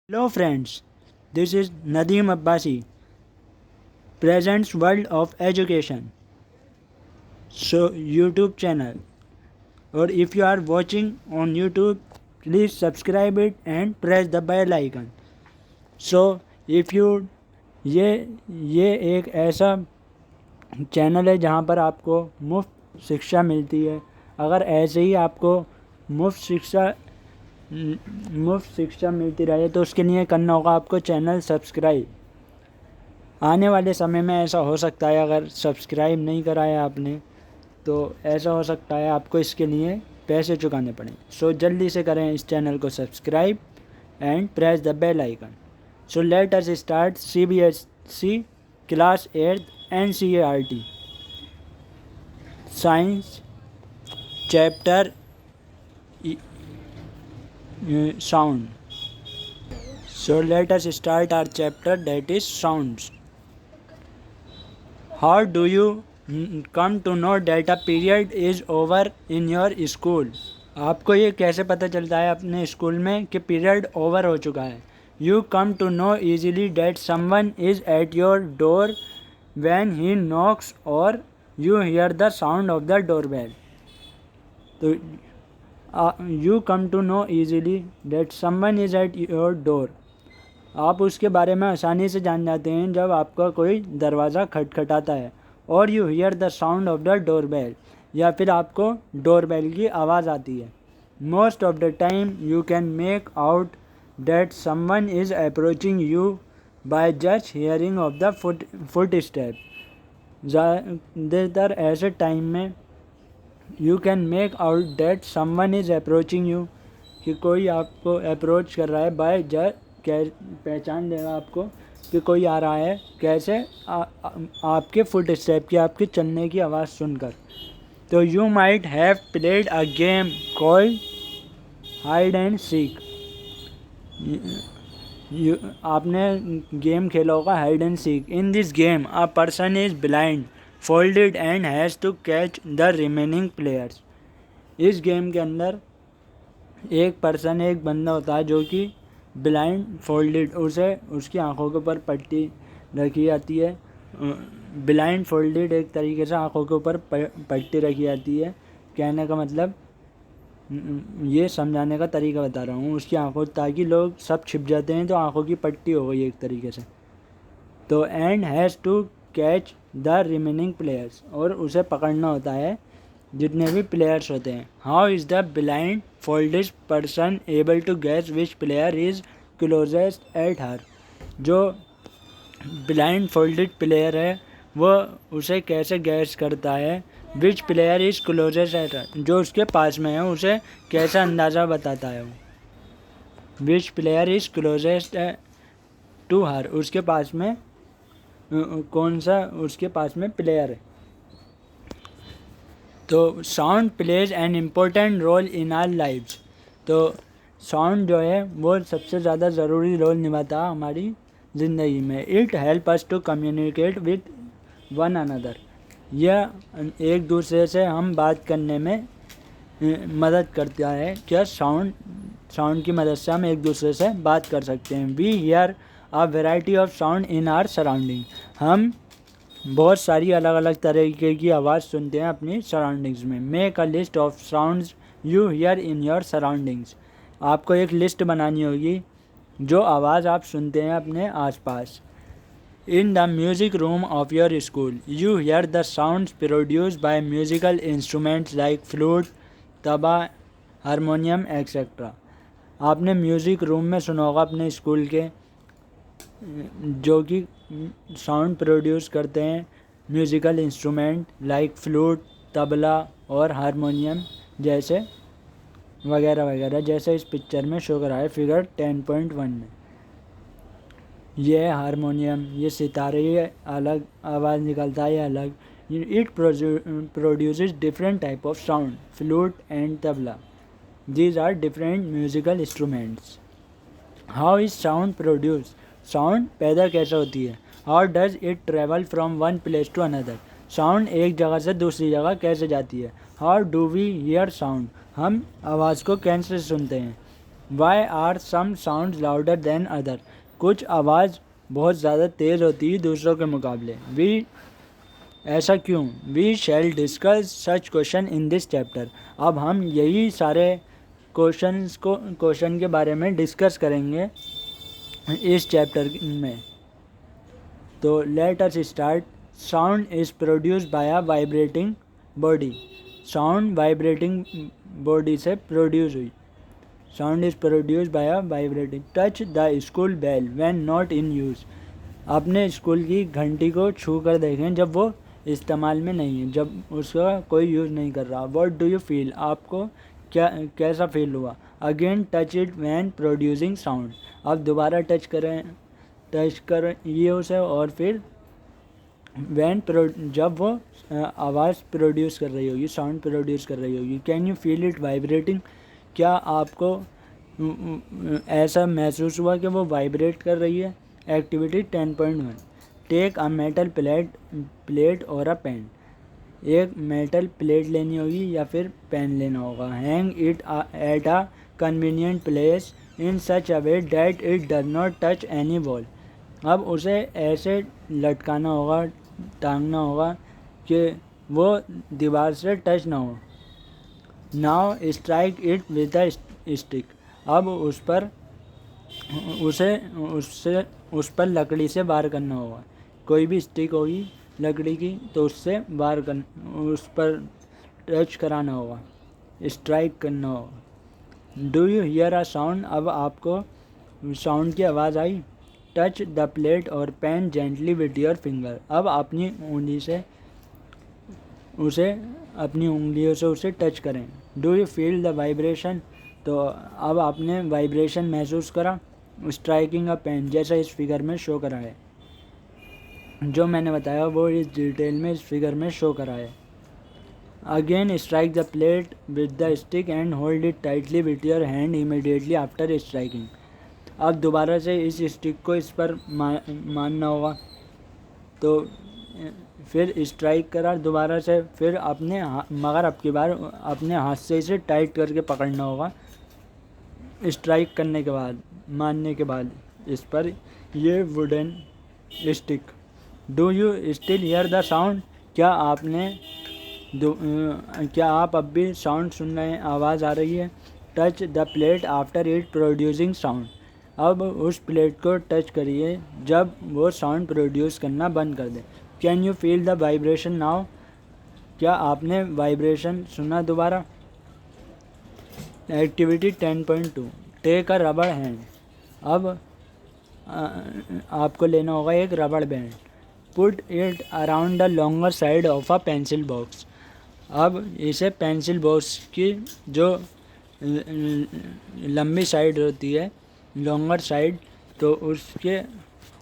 Hello friends, this is Nadeem Abbasi, presents World of Education. So YouTube channel, or if you are watching on YouTube, please subscribe it and press the bell icon. So if you ये एक ऐसा channel है जहाँ पर आपको मुफ्त शिक्षा मिलती है। अगर ऐसे ही आपको मुफ्त शिक्षा मुफ्त शिक्षा मिलती रहे तो उसके लिए करना होगा आपको चैनल सब्सक्राइब। आने वाले समय में ऐसा हो सकता है अगर सब्सक्राइब नहीं कराया आपने तो ऐसा हो सकता है आपको इसके लिए पैसे चुकाने पड़ें। सो जल्दी से करें इस चैनल को subscribe and press the bell icon. So let us start CBSE class 8 NCERT science chapter sound. So let us start our chapter, that is sounds. How do you come to know that a period is over in your school? आपको ये कैसे पता चलता है अपने school में कि period over हो चुका है? You come to know easily that someone is at your door when he knocks or you hear the sound of the doorbell. तो you come to know easily that someone is at your door. आप उसके बारे में आसानी से जान जाते हैं जब आपका कोई दरवाज़ा खटखटाता है। और you here the sound of the doorbell, या फिर आपको डोरबेल की आवाज़ आती है। Most of the time you can make out that someone is approaching you by just hearing of the foot step. ज़्यादातर ऐसे टाइम में you can make out that someone is approaching you, कि कोई आपको अप्रोच कर रहा है, by just पहचान देगा आपको कि कोई आ रहा है। कैसे? आपके फुट स्टेप की, आपके चलने की आवाज़ सुनकर। तो you might have played a game called hide and seek. आपने गेम खेला होगा hide and seek. In this game a person is blindfolded and has to catch the remaining players. इस गेम के अंदर एक पर्सन, एक बंदा होता है जो कि ब्लाइंड फोल्डेड, उसे उसकी आंखों के ऊपर पट्टी रखी जाती है। ब्लाइंड फोल्डेड एक तरीके से आंखों के ऊपर पट्टी रखी जाती है। कहने का मतलब, ये समझाने का तरीका बता रहा हूँ, उसकी आंखों, ताकि लोग सब छिप जाते हैं तो आंखों की पट्टी हो गई एक तरीके से। तो and has to catch the remaining players, और उसे पकड़ना होता है जितने भी प्लेयर्स होते हैं। How is the blindfolded person able to guess which player is closest at her. जो ब्लाइंड फोल्डेड प्लेयर है वो उसे कैसे गैस करता है, विच player is closest at her, जो उसके पास में है उसे कैसा अंदाज़ा बताता है वो। Which player is closest to her, उसके पास में कौन सा उसके पास में प्लेयर है। तो sound plays an important role in our lives. तो साउंड जो है वो सबसे ज़्यादा ज़रूरी रोल निभाता है हमारी ज़िंदगी में। It help us to communicate with one another. यह एक दूसरे से हम बात करने में मदद करता है। क्या साउंड की मदद से हम एक दूसरे से बात कर सकते हैं। We hear a variety of sound in our surrounding. हम बहुत सारी अलग अलग तरीके की आवाज़ सुनते हैं अपनी सराउंडिंग्स में। Make a list of sounds you here in your surroundings. आपको एक लिस्ट बनानी होगी जो आवाज़ आप सुनते हैं अपने आसपास। In the music room of your school you here the sounds produced by musical instruments like flute, tabla, harmonium etcetera. आपने म्यूज़िक रूम में सुना होगा अपने स्कूल के, जो कि साउंड प्रोड्यूस करते हैं musical instrument like flute, tabla और हारमोनियम जैसे वगैरह वगैरह, जैसे इस पिक्चर में शो करा है फिगर 10.1 में। ये हारमोनियम, ये सितारे, ये अलग आवाज़ निकलता है, ये अलग। It produces different type of sound, flute and tabla. These are different musical instruments. How is sound produce, sound पैदा कैसे होती है। How does it travel from one place to another, sound एक जगह से दूसरी जगह कैसे जाती है। How do we hear sound, हम आवाज़ को कैसे सुनते हैं। Why are some sound louder than other, कुछ आवाज़ बहुत ज़्यादा तेज़ होती है दूसरों के मुकाबले। वी, ऐसा क्यों? We shall discuss such question in this chapter, अब हम यही सारे क्वेश्चन के बारे में डिस्कस करेंगे इस चैप्टर में। तो let us start. Sound is produced by a vibrating body, sound vibrating body से प्रोड्यूस हुई। Sound is produced by a vibrating. Touch the school bell when not in use, अपने स्कूल की घंटी को छू कर देखें जब वो इस्तेमाल में नहीं है, जब उसका कोई यूज़ नहीं कर रहा। व्हाट डू यू फील, आपको कैसा फील हुआ? Again touch it when producing sound, अब दोबारा टच करिए उसे और फिर जब वो आवाज़ प्रोड्यूस कर रही होगी, साउंड प्रोड्यूस कर रही होगी। Can you feel it vibrating, क्या आपको ऐसा महसूस हुआ कि वो वाइब्रेट कर रही है? Activity 10.1, take a metal plate और अ पेन, एक मेटल प्लेट लेनी होगी या फिर पेन लेना होगा। Hang it at a convenient place in such a way that it does not touch any wall, अब उसे ऐसे लटकाना होगा, टांगना होगा कि वो दीवार से टच ना हो। Now strike it with a stick, अब उस पर लकड़ी से वार करना होगा। कोई भी स्टिक होगी लकड़ी की तो उससे उस पर टच कराना होगा, स्ट्राइक करना होगा। Do you hear a sound, अब आपको साउंड की आवाज़ आई? टच द प्लेट और pen gently with your finger, अब अपनी उंगलियों से उसे टच करें। Do you feel the vibration, तो अब आपने वाइब्रेशन महसूस करा। स्ट्राइकिंग अ पेन, जैसा इस फिगर में शो करा है, जो मैंने बताया वो इस डिटेल में इस फिगर में शो करा है। Again strike the plate with the stick and hold it tightly with your hand immediately after striking, अब दोबारा से इस स्टिक को इस पर मारना होगा। तो फिर स्ट्राइक करा दोबारा से, फिर मगर अब की बार अपने हाथ से इसे टाइट करके पकड़ना होगा। स्ट्राइक करने के बाद, मारने के बाद इस पर ये wooden stick. Do you still here the sound, क्या आप अब भी साउंड सुन रहे हैं, आवाज़ आ रही है? Touch the plate after it producing sound, अब उस प्लेट को टच करिए जब वो साउंड प्रोड्यूस करना बंद कर दे। Can you feel the vibration now, क्या आपने वाइब्रेशन सुना दोबारा? एक्टिविटी 10.2, टेक अ रबड़ हैंड, अब आपको लेना होगा एक रबड़ band. Put it around the longer side of a pencil box, अब इसे पेंसिल बॉक्स की जो लंबी साइड होती है, लॉन्गर साइड, तो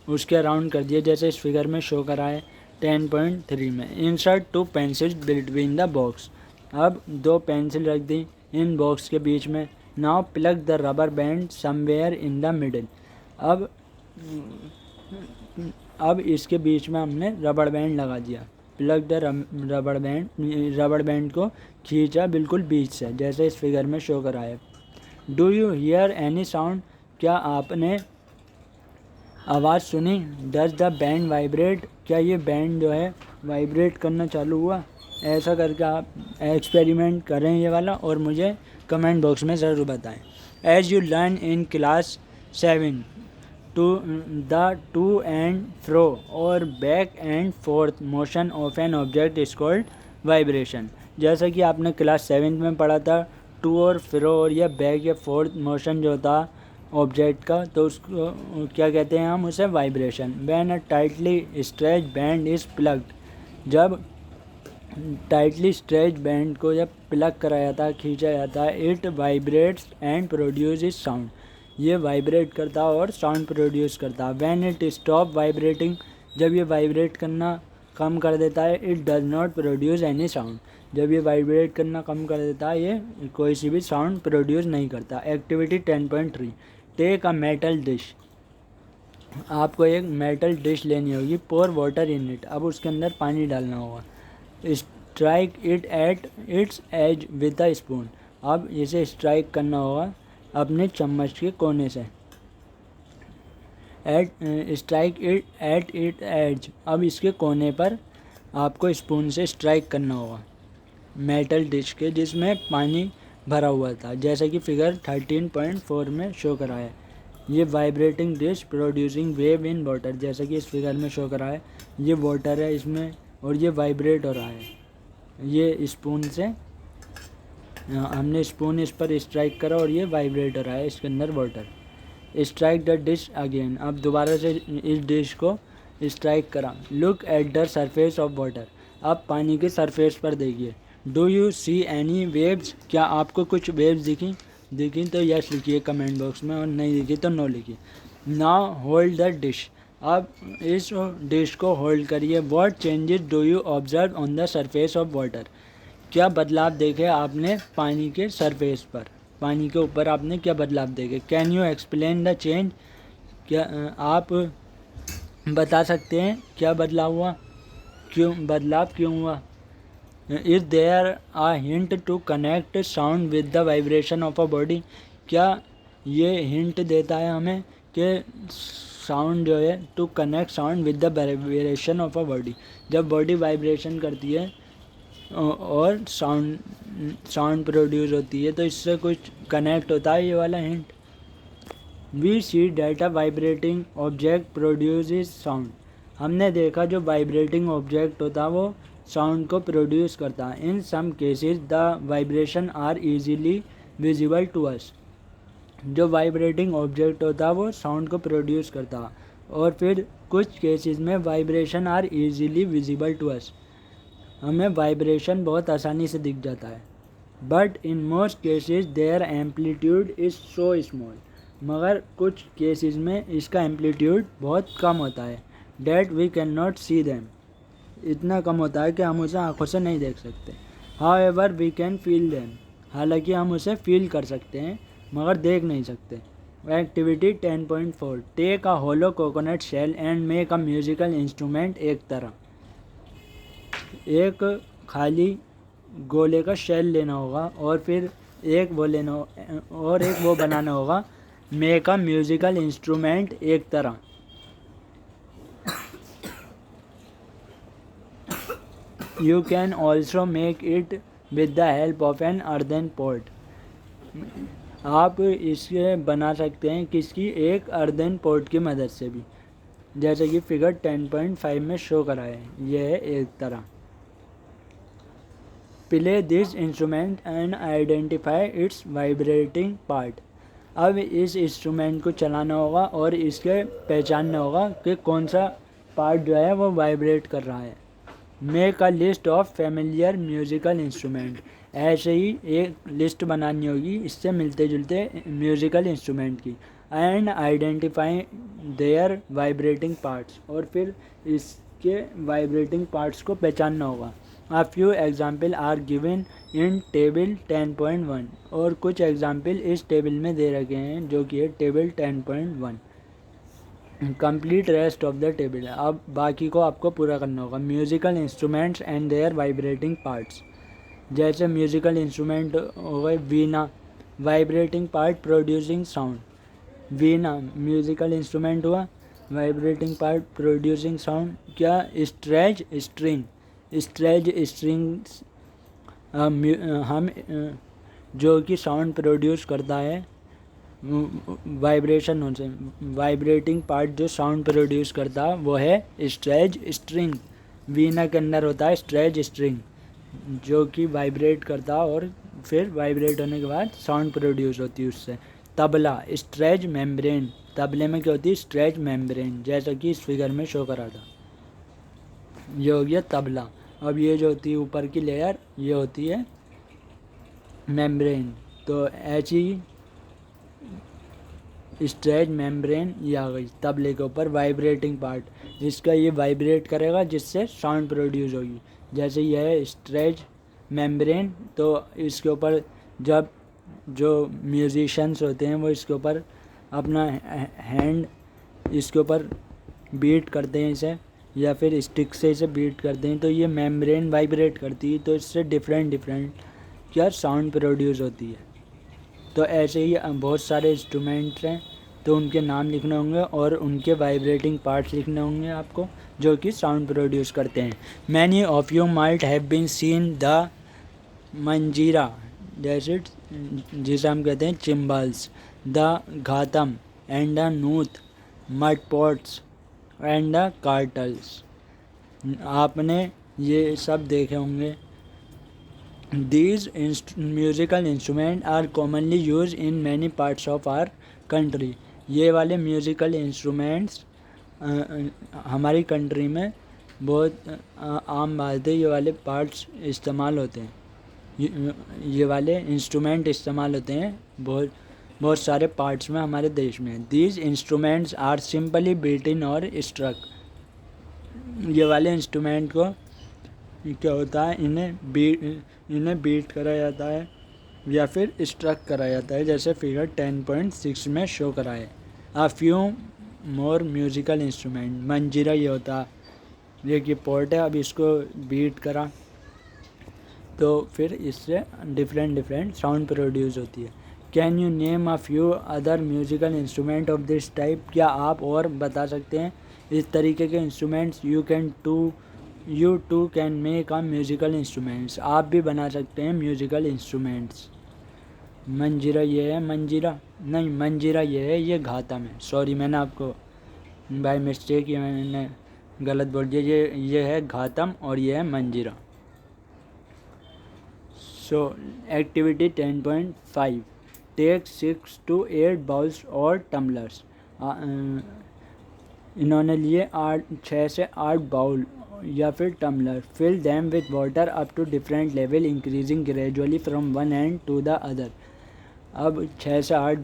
उसके अराउंड कर दिए जैसे इस फिगर में शो करा है 10.3 में। Insert 2 pencil between the box, अब 2 पेंसिल रख दी इन बॉक्स के बीच में। Now plug the rubber band somewhere in the middle, अब इसके बीच में हमने रबड़ बैंड लगा दिया। प्लग द रबड़ बैंड को खींचा बिल्कुल बीच से, जैसे इस फिगर में शो करा है। Do you here any sound, क्या आपने आवाज़ सुनी? डज द बैंड वाइब्रेट, क्या ये बैंड जो है वाइब्रेट करना चालू हुआ? ऐसा करके आप एक्सपेरिमेंट करें ये वाला और मुझे कमेंट बॉक्स में ज़रूर बताएं। As you learn in class 7, to and fro or back and forth motion of an object is called vibration, जैसा कि आपने क्लास 7 में पढ़ा था, टू और फ्रो और या बैक या फोर्थ मोशन जो था ऑब्जेक्ट का, तो उसको क्या कहते हैं हम? उसे vibration. When a tightly stretch band is plucked, जब टाइटली स्ट्रेच बैंड को जब प्लग कराया जाता है, खींचा जाता है, it vibrates and produce sound, ये वाइब्रेट करता है और साउंड प्रोड्यूस करता है। व्हेन इट स्टॉप वाइब्रेटिंग, जब ये वाइब्रेट करना कम कर देता है, it does not produce any sound, जब ये वाइब्रेट करना कम कर देता है ये कोई सी भी साउंड प्रोड्यूस नहीं करता। Activity 10.3, take a metal dish, आपको एक मेटल डिश लेनी होगी। पोर वाटर इन इट, अब उसके अंदर पानी डालना होगा। Strike it at its edge with a spoon, अब इसे स्ट्राइक करना होगा अपने चम्मच के कोने से। Strike it at it edge, अब इसके कोने पर आपको स्पून से स्ट्राइक करना होगा मेटल डिश के जिसमें पानी भरा हुआ था, जैसा कि फिगर 13.4 में शो करा है। ये vibrating dish producing wave in water, जैसा कि इस फिगर में शो करा है। ये वाटर है इसमें और ये वाइब्रेट हो रहा है। ये स्पून से हमने स्पून इस पर स्ट्राइक करा और ये वाइब्रेट हो रहा है इसके अंदर water. Strike the dish again, अब दोबारा से इस डिश को स्ट्राइक करा। Look at the surface of water, अब पानी के सरफेस पर देखिए। Do you see any waves, क्या आपको कुछ वेव्स दिखी तो यस लिखिए कमेंट बॉक्स में, और नहीं दिखी तो नो लिखिए। नाउ होल्ड द डिश, अब इस डिश को होल्ड करिए। What changes do you observe on the surface of water, क्या बदलाव देखे आपने पानी के सरफेस पर, पानी के ऊपर आपने क्या बदलाव देखे। Can you explain the change, क्या आप बता सकते हैं क्या बदलाव हुआ, क्यों हुआ। Is there a hint to connect sound with the vibration of a body, क्या ये हिंट देता है हमें कि साउंड जो है to connect sound with the vibration of a body, जब बॉडी वाइब्रेशन करती है और साउंड प्रोड्यूस होती है तो इससे कुछ कनेक्ट होता है, ये वाला hint. We see that a vibrating object produce sound, हमने देखा जो वाइब्रेटिंग ऑब्जेक्ट होता है वो साउंड को प्रोड्यूस करता है। In some cases the vibration are easily visible to us, जो वाइब्रेटिंग ऑब्जेक्ट होता है वो साउंड को प्रोड्यूस करता है, और फिर कुछ केसेस में vibration are easily visible to us, हमें वाइब्रेशन बहुत आसानी से दिख जाता है। But in most cases their amplitude is so small, मगर कुछ केसेस में इसका एम्पलीट्यूड बहुत कम होता है। That we can not see them, इतना कम होता है कि हम उसे आंखों से नहीं देख सकते। However we can feel them, हालांकि हम उसे फील कर सकते हैं मगर देख नहीं सकते। Activity 10.4, take a hollow coconut shell and make a musical instrument. एक खाली गोले का शेल लेना होगा और फिर एक वो बनाना होगा मेक अ म्यूजिकल इंस्ट्रूमेंट एक तरह। You can also make it with the help of an earthen pot, आप इसे बना सकते हैं किसकी, एक अर्दन पॉट की मदद से भी, जैसे कि फिगर 10.5 में शो करा है। यह है एक तरह। Play this instrument and identify it's vibrating part, अब इस इंस्ट्रूमेंट को चलाना होगा और इसके पहचानना होगा कि कौन सा पार्ट जो है वो वाइब्रेट कर रहा है। Make a list of familiar musical instrument, ऐसे ही एक लिस्ट बनानी होगी इससे मिलते जुलते म्यूजिकल इंस्ट्रूमेंट की। And identify there vibrating parts, और फिर इसके वाइब्रेटिंग पार्ट्स को पहचानना होगा। A few example are given in table 10.1, और कुछ एग्जाम्पल इस टेबल में दे रखे हैं जो कि है table 10.1। Complete rest of the table, अब बाकी को आपको पूरा करना होगा। Musical instruments and their vibrating parts, जैसे म्यूजिकल इंस्ट्रूमेंट हो गए veena, vibrating part producing sound. Veena musical instrument हुआ, वाइब्रेटिंग पार्ट प्रोड्यूसिंग साउंड क्या, स्ट्रेच स्ट्रिंग, स्ट्रेच स्ट्रिंग्स हम जो कि साउंड प्रोड्यूस करता है वाइब्रेशन होने से, वाइब्रेटिंग पार्ट जो साउंड प्रोड्यूस करता है वो है स्ट्रेच स्ट्रिंग। वीणा के अंदर होता है स्ट्रेच स्ट्रिंग जो कि वाइब्रेट करता है और फिर वाइब्रेट होने के बाद साउंड प्रोड्यूस होती है उससे। तबला स्ट्रेच मेम्ब्रेन, तबले में क्या होती है, स्ट्रेच मेम्ब्रेन, जैसा कि इस फिगर में शो करा था। ये हो गया तबला। अब ये जो होती है ऊपर की लेयर ये होती है मेम्ब्रेन, तो ऐसी स्ट्रेच मेम्ब्रेन ये आ गई तबले के ऊपर वाइब्रेटिंग पार्ट, इसका ये वाइब्रेट करेगा जिससे साउंड प्रोड्यूस होगी। जैसे ये है स्ट्रेच मेम्ब्रेन, तो इसके ऊपर जब जो म्यूजिशियंस होते हैं वो इसके ऊपर अपना हैंड इसके ऊपर बीट करते हैं इसे, या फिर स्टिक से इसे बीट करते हैं तो ये मेम्ब्रेन वाइब्रेट करती है, तो इससे डिफरेंट क्या साउंड प्रोड्यूस होती है। तो ऐसे ही बहुत सारे इंस्ट्रूमेंट्स हैं, तो उनके नाम लिखने होंगे और उनके वाइब्रेटिंग पार्ट्स लिखने होंगे आपको, जो कि साउंड प्रोड्यूस करते हैं। Many of you might have been seen the manjira, जैसे जिसे हम कहते हैं cymbals, the ghatam and the noot, mud pots and the kartals. आपने ये सब देखे होंगे। These musical instruments are commonly used in many parts of our country. ये वाले म्यूज़िकल इंस्ट्रूमेंट्स हमारी कंट्री में बहुत आम बात है, ये वाले पार्ट्स इस्तेमाल होते हैं, ये वाले इंस्ट्रूमेंट इस्तेमाल होते हैं बहुत सारे पार्ट्स में हमारे देश में। These instruments are simply built in और struck। ये वाले इंस्ट्रूमेंट को क्या होता है, इन्हें बीट करा जाता है या फिर स्ट्रक करा जाता है, जैसे फिगर 10.6 में शो करा है। A few more musical instrument, मंजीरा ये होता है, ये कीबोर्ड है, अब इसको बीट करा तो फिर इससे डिफरेंट साउंड प्रोड्यूस होती है। Can you name a few other musical instrument of this type, क्या आप और बता सकते हैं इस तरीके के instruments. You too can make a musical instruments, आप भी बना सकते हैं म्यूज़िकल इंस्ट्रूमेंट्स। मंजीरा ये है, मंजीरा ये है, ये घातम है। सॉरी, मैंने आपको बाय मिस्टेक ये मैंने गलत बोल दिया, ये है घातम और ये है manjira. So activity 10.5, take 6 to 8 bowls और टम्बलर्स। इन्होंने लिए 6 से 8 बाउल या फिर tumbler. Fill them with water up to different level increasing gradually from one end to the other. अब 6 से 8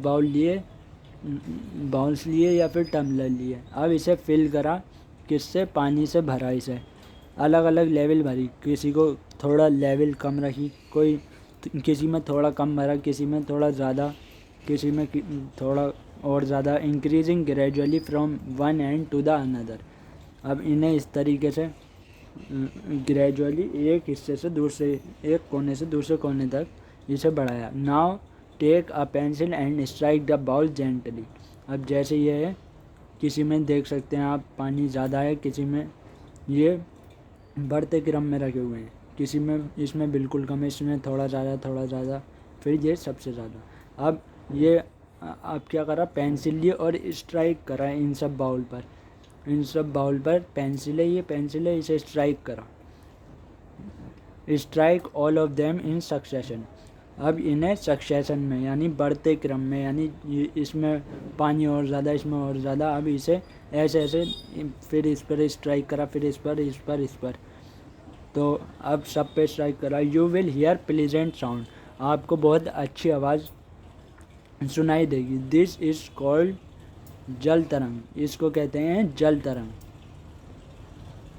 बाउल्स लिए या फिर टम्बलर लिए, अब इसे फिल करा, किससे, पानी से भरा इसे, अलग अलग लेवल भरी, किसी को थोड़ा लेवल कम रखी, किसी में थोड़ा कम भरा, किसी में थोड़ा ज़्यादा, किसी में थोड़ा और ज़्यादा, increasing gradually from one end to the another. अब इन्हें इस तरीके से ग्रेजुअली एक हिस्से से दूसरे, एक कोने से दूसरे कोने तक इसे बढ़ाया। Now take a pencil and strike the bowl gently. अब जैसे ये है, किसी में देख सकते हैं आप पानी ज़्यादा है, किसी में ये बढ़ते क्रम में रखे हुए हैं, किसी में इसमें बिल्कुल कम है, इसमें थोड़ा ज़्यादा, फिर ये सबसे ज़्यादा। अब ये आप क्या करा, पेंसिल लिए और स्ट्राइक करा इन सब बाउल पर पेंसिल है, ये पेंसिल है, इसे स्ट्राइक करा, strike all of them in succession. अब इन्हें सक्सेशन में यानी बढ़ते क्रम में, यानी इसमें पानी और ज़्यादा, इसमें और ज़्यादा, अब इसे ऐसे फिर इस पर स्ट्राइक करा, फिर इस पर, तो अब सब पे स्ट्राइक करा। You will hear pleasant sound, आपको बहुत अच्छी आवाज़ सुनाई देगी। दिस इज़ कॉल्ड जल तरंग, इसको कहते हैं जल तरंग।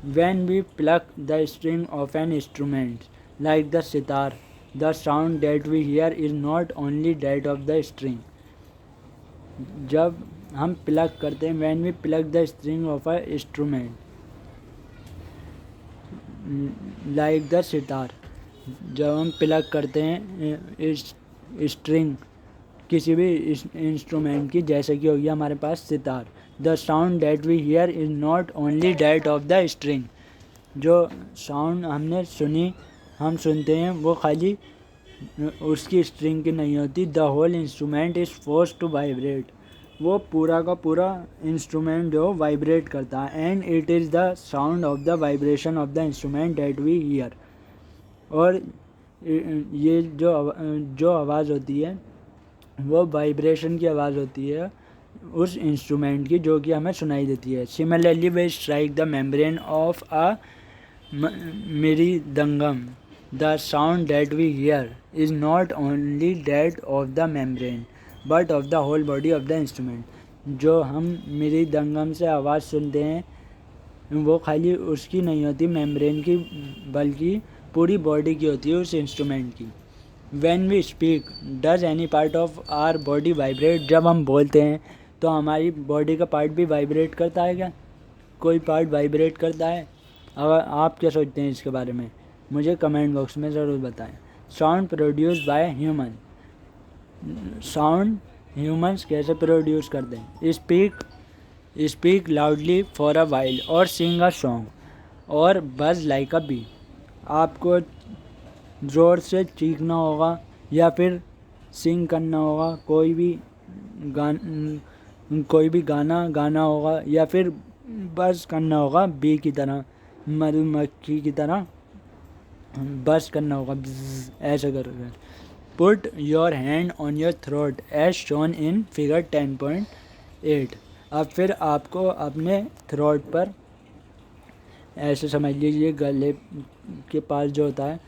When we pluck the string of an instrument like the sitar, the sound that we hear is not only that of the string. जब हम प्लग करते हैं, when we pluck the string of a instrument like the sitar, जब हम plug करते हैं string किसी भी इंस्ट्रूमेंट की, जैसे कि हो गया हमारे पास sitar, the sound that we hear is not only that of the string, जो साउंड हम सुनते हैं वो खाली उसकी स्ट्रिंग की नहीं होती। The whole instrument is force to vibrate, वो पूरा का पूरा इंस्ट्रूमेंट जो वाइब्रेट करता है। And it is the sound of the vibration of the instrument that we hear, और ये जो आवाज़ होती है वो वाइब्रेशन की आवाज़ होती है उस इंस्ट्रूमेंट की, जो कि हमें सुनाई देती है। Similarly we strike the membrane of a mridangam, the sound that we hear is not only that of the membrane but of the whole body of the instrument. जो हम मृदंगम से आवाज़ सुनते हैं वो खाली उसकी नहीं होती मेम्ब्रेन की, बल्कि पूरी बॉडी की होती है उस इंस्ट्रूमेंट की। When we speak, does any part of our body vibrate? जब हम बोलते हैं तो हमारी बॉडी का पार्ट भी वाइब्रेट करता है क्या? कोई पार्ट वाइब्रेट करता है? अगर आप क्या सोचते हैं इसके बारे में, मुझे कमेंट बॉक्स में ज़रूर बताएं। Sound produce by human, sound humans कैसे प्रोड्यूस करते हैं? Speak loudly for a while और सिंग अ सॉन्ग और बज लाइक अ बी। आपको ज़ोर से चीखना होगा या फिर सिंग करना होगा, कोई भी गाना गाना होगा या फिर बस करना होगा बी की तरह, मधुमक्खी की तरह बस करना होगा, ऐसे कर। Put your hand on your throat as shown in figure 10.8। अब फिर आपको अपने थ्रोट पर, ऐसे समझ लीजिए गले के पास जो होता है,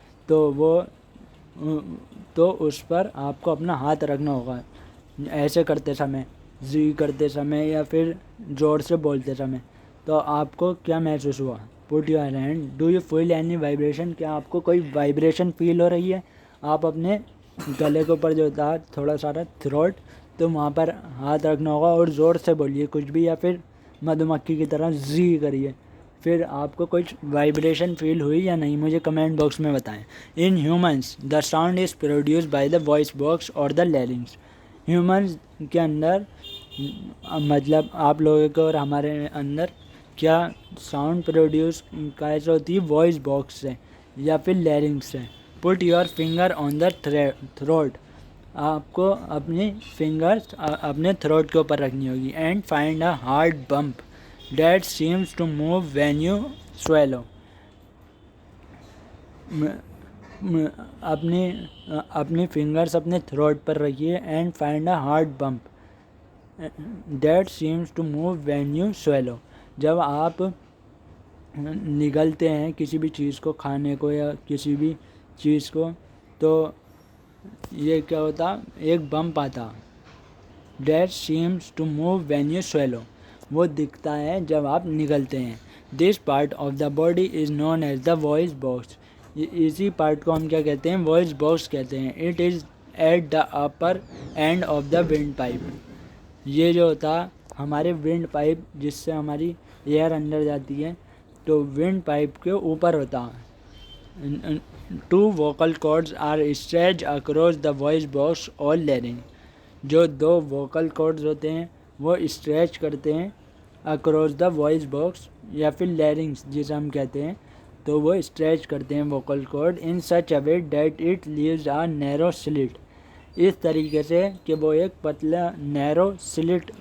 तो उस पर आपको अपना हाथ रखना होगा ऐसे करते समय, जी करते समय या फिर ज़ोर से बोलते समय। तो आपको क्या महसूस हुआ? Put your hand, do you feel any vibration? क्या आपको कोई वाइब्रेशन फील हो रही है? आप अपने गले के ऊपर जो होता है थोड़ा सारा थ्रोट, तो वहाँ पर हाथ रखना होगा और ज़ोर से बोलिए कुछ भी, या फिर मधुमक्खी की तरह जी करिए। फिर आपको कुछ वाइब्रेशन फील हुई या नहीं, मुझे कमेंट बॉक्स में बताएं। In humans the sound is produced by the voice box और द लैरिंग्स। ह्यूमंस के अंदर, मतलब आप लोगों के और हमारे अंदर क्या साउंड प्रोड्यूस कैसे होती है? वॉइस बॉक्स से या फिर लैरिंग्स से। Put your finger on the throat. आपको अपनी फिंगर्स अपने थ्रोट के ऊपर रखनी होगी। And find a hard bump that seems to move when you swallow। अपनी फिंगर्स अपने थ्रोट पर रखिए। And find a hard bump that seems to move when you swallow। जब आप निगलते हैं किसी भी चीज़ को, खाने को या किसी भी चीज़ को, तो ये क्या होता? एक बम्प आता, that seems to move when you swallow। वो दिखता है जब आप निगलते हैं। This part of the body is known as the voice box. इसी पार्ट को हम क्या कहते हैं? वॉइस बॉक्स कहते हैं। It is at the upper end of the windpipe. ये जो होता हमारे विंड पाइप, जिससे हमारी एयर अंदर जाती है, तो विंड पाइप के ऊपर होता है। Two vocal cords are stretched across the voice box और लैरिंग। जो दो वोकल कॉर्ड्स होते हैं वो स्ट्रेच करते हैं अक्रॉस द वॉइस बॉक्स या फिर लैरिंग्स जिसे हम कहते हैं, तो वो स्ट्रेच करते हैं vocal cord in such a way that it leaves a narrow slit. इस तरीके से कि वो एक पतला narrow slit,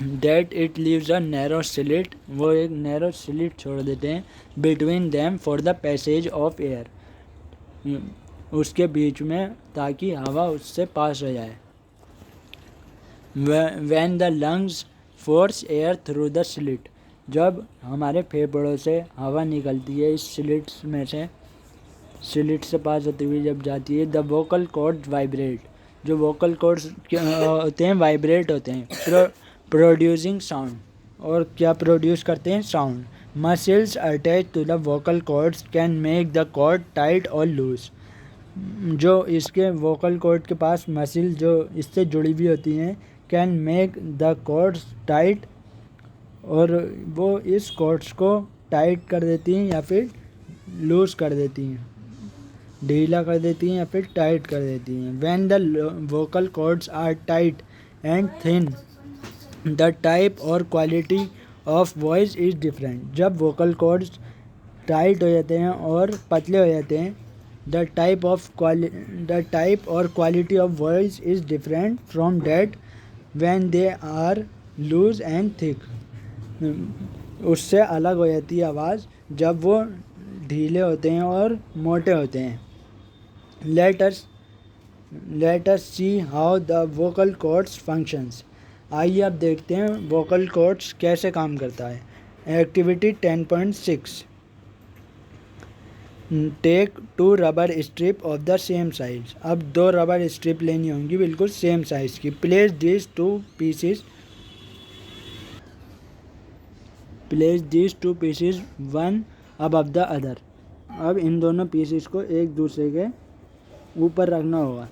that it leaves a narrow slit, वो एक नैरो स्लिट छोड़ देते हैं between them for the passage of air, उसके बीच में, ताकि हवा उससे पास हो जाए। When the lungs force air through the slit। जब हमारे फेफड़ों से हवा निकलती है इस स्लिट्स में से, स्लिट से पास होती हुई जब जाती है, द वोकल कॉर्ड्स वाइब्रेट। जो वोकल कॉर्ड्स होते हैं वाइब्रेट होते हैं, प्रोड्यूसिंग साउंड। और क्या प्रोड्यूस करते हैं? Sound. Muscles attached to the vocal cords can make the cord tight और लूज। जो इसके वोकल कॉर्ड के पास मसल जो इससे जुड़ी हुई होती हैं, can make the cords tight, और वो इस कॉर्ड्स को टाइट कर देती हैं या फिर लूज कर देती हैं, ढीला कर देती हैं या फिर टाइट कर देती हैं। When the vocal cords are tight and thin the type or quality of voice is different. जब वोकल कॉर्ड्स टाइट हो जाते हैं और पतले हो जाते हैं, the type or quality of voice is different from that when they are loose and thick. उससे अलग हो जाती है आवाज़ जब वो ढीले होते हैं और मोटे होते हैं। Let us see how the vocal chords functions. आइए अब देखते हैं वोकल कॉर्ड्स कैसे काम करता है। Activity 10.6। Take 2 rubber strip of the same size. अब 2 रबर स्ट्रिप लेनी होंगी बिल्कुल सेम साइज़ की। Place this two pieces one above the other. अब इन दोनों पीसेस को एक दूसरे के ऊपर रखना होगा।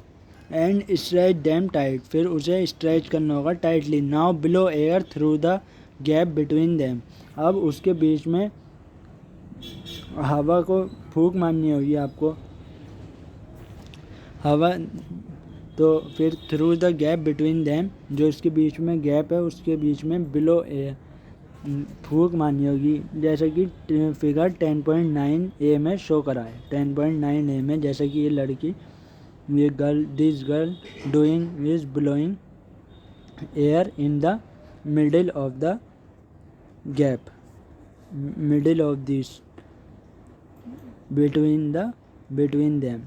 एंड स्ट्रेच देम टाइट, फिर उसे स्ट्रेच करना होगा tightly. Now blow air through the gap between them. अब उसके बीच में हवा को फूंक मारनी होगी आपको। तो फिर through the gap between them, जो इसके बीच में गैप है उसके बीच में बिलो ए फूंक मारनी होगी, जैसा कि फिगर 10.9 ए में शो करा है। 10.9 ए में जैसा कि ये लड़की, ये girl, this girl doing is blowing air in the middle of the gap, middle of this between them.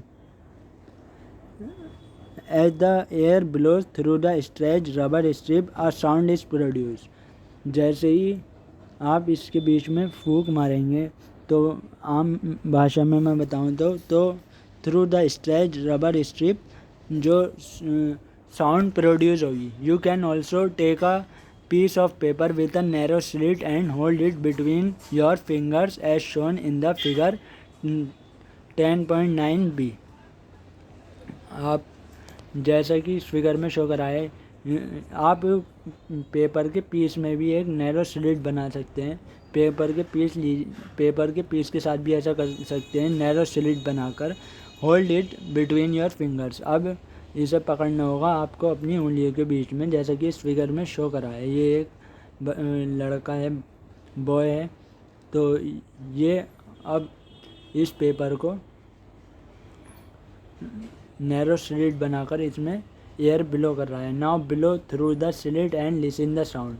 As the air blows through the stretched rubber strip, a sound is produced. जैसे ही आप इसके बीच में फूंक मारेंगे, तो आम भाषा में मैं बताऊं तो through the stretch rubber strip जो साउंड प्रोड्यूस होगी। You can also take a piece of paper with a narrow slit and hold it between your fingers as shown in the figure 10.9b. आप जैसा कि इस figure में show करा है, आप पेपर के पीस में भी एक नैरो स्लिट बना सकते हैं। पेपर के पीस के साथ भी ऐसा कर सकते हैं, नैरो स्लिट बनाकर। Hold it between your fingers, अब इसे पकड़ना होगा आपको अपनी उंगलियों के बीच में, जैसा कि इस फिगर में शो करा है। ये एक लड़का है, बॉय है, तो ये अब इस पेपर को नैरो स्लिट बनाकर इसमें एयर ब्लो कर रहा है। Now blow through the slit and listen the sound.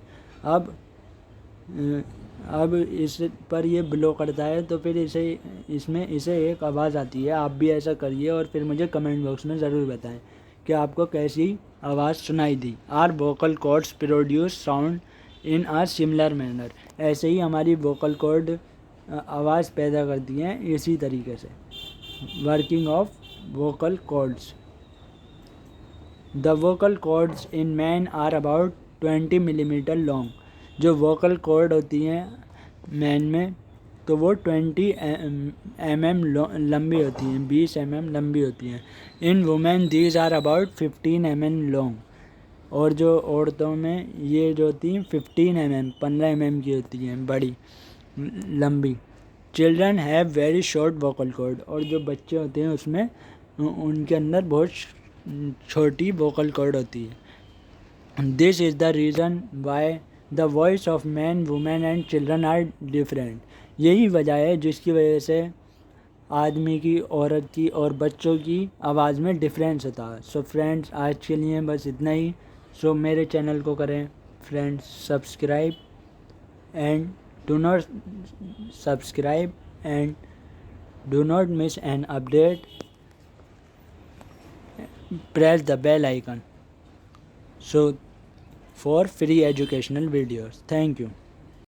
अब इस पर ये ब्लो करता है तो फिर इसे एक आवाज़ आती है। आप भी ऐसा करिए और फिर मुझे कमेंट बॉक्स में ज़रूर बताएं कि आपको कैसी आवाज़ सुनाई दी। Our vocal cords produce sound in a similar manner. ऐसे ही हमारी वोकल कॉर्ड आवाज़ पैदा करती हैं इसी तरीके से। Working of vocal cords. The vocal cords in man are about 20 millimetre long. जो वोकल कॉर्ड होती हैं मैन में, तो वो 20 mm लंबी होती हैं, 20 mm लंबी होती हैं। In women these are about 15 mm long. और जो औरतों में ये जो होती हैं 15 mm की होती हैं, बड़ी लंबी। Children have very short vocal cord. और जो बच्चे होते हैं उसमें उनके अंदर बहुत छोटी वोकल कॉर्ड होती है। This is the reason why the voice of man, women and children are different. यही वजह है जिसकी वजह से आदमी की, औरत की और बच्चों की आवाज़ में डिफरेंस होता है। सो फ्रेंड्स, आज के लिए बस इतना ही। सो मेरे चैनल को करें friends subscribe and do not subscribe and do not miss an update. Press the bell icon so for free educational videos. Thank you.